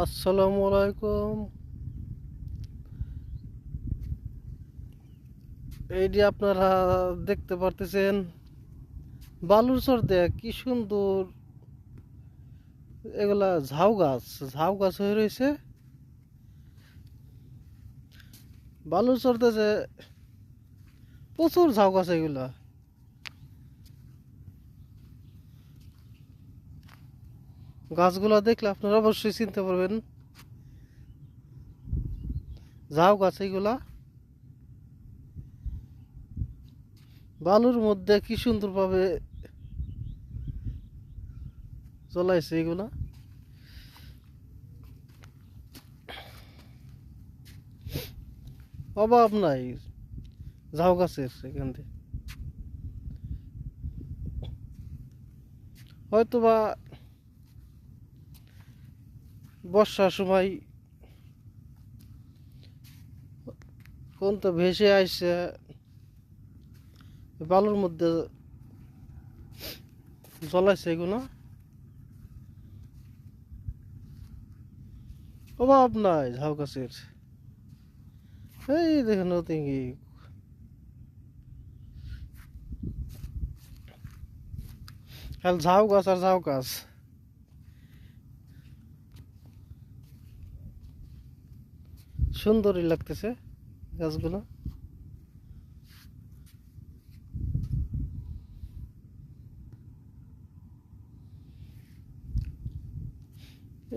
আসসালামু আলাইকুম। এই যে আপনারা দেখতে পারতেছেন বালুর চর দেয়া কি সুন্দর। এগুলা ঝাউ গাছ হয়ে রয়েছে বালুর চরতে যে প্রচুর ঝাউ গাছ। এগুলা গাছগুলা দেখলে আপনারা অবশ্যই চিনতে পারবেন ঝাউ গাছ। এগুলা বালুর মধ্যে কি সুন্দর ভাবে জ্বলাইছে। এগুলা অভাব নাই ঝাউ গাছের। এখান থেকে হয়তোবা বর্ষার সময় কোন তো ভেসে আইসে বালুর মধ্যে জ্বলাইছে। এগুলো অভাব নাই ঝাউ গাছের। এই দেখেন ওদিকে খালি ঝাউ গাছ আর ঝাউ গাছ। সুন্দরই লাগতেছে গাছগুলো।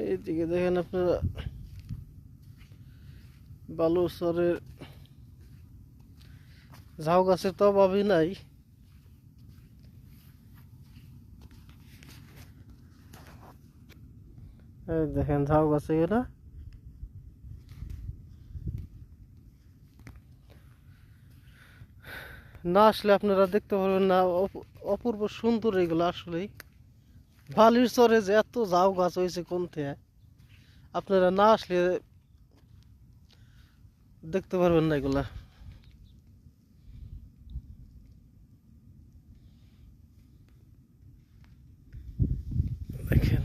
এইদিকে দেখেন আপনারা বালুচরের ঝাউ গাছের তো অভাবই নাই। এই দেখেন ঝাউ গাছে এরা না আসলে আপনারা দেখতে পারবেন না। অপূর্ব সুন্দর এগুলো আসলেই। বালির চরে যে এত ঝাউ গাছ হয়েছে কোন থেকে, আপনারা না আসলে দেখতে পারবেন না এগুলা। দেখেন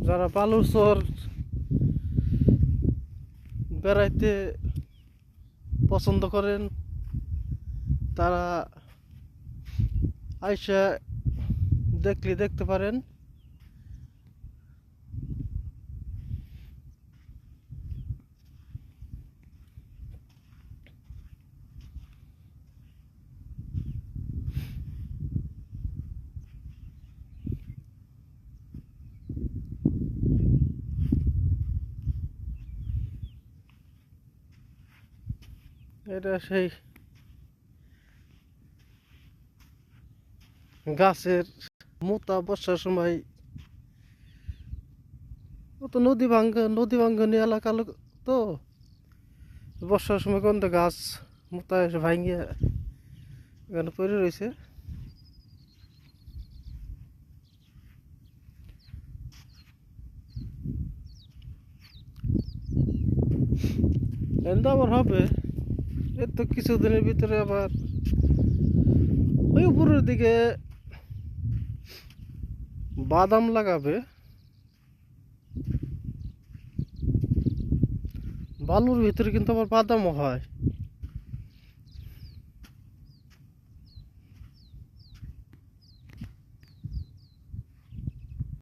যারা বালুর চর বেড়াইতে পছন্দ করেন তারা আইসা দেখতে পারেন। এটা সেই গাছের মোতা। বর্ষার সময় ও তো নদী ভাঙ্গনি এলাকা তো বর্ষার সময় কোন তো গাছ মোতা এসে ভাঙ্গিয়ে এখানে পড়ে রয়েছে। এন্দা আবার হবে এর তো কিছুদিনের ভিতরে আবার ওই উপরের দিকে বাদাম লাগাবে। বালুর ভিতরে কিন্তু আবার বাদামও হয়।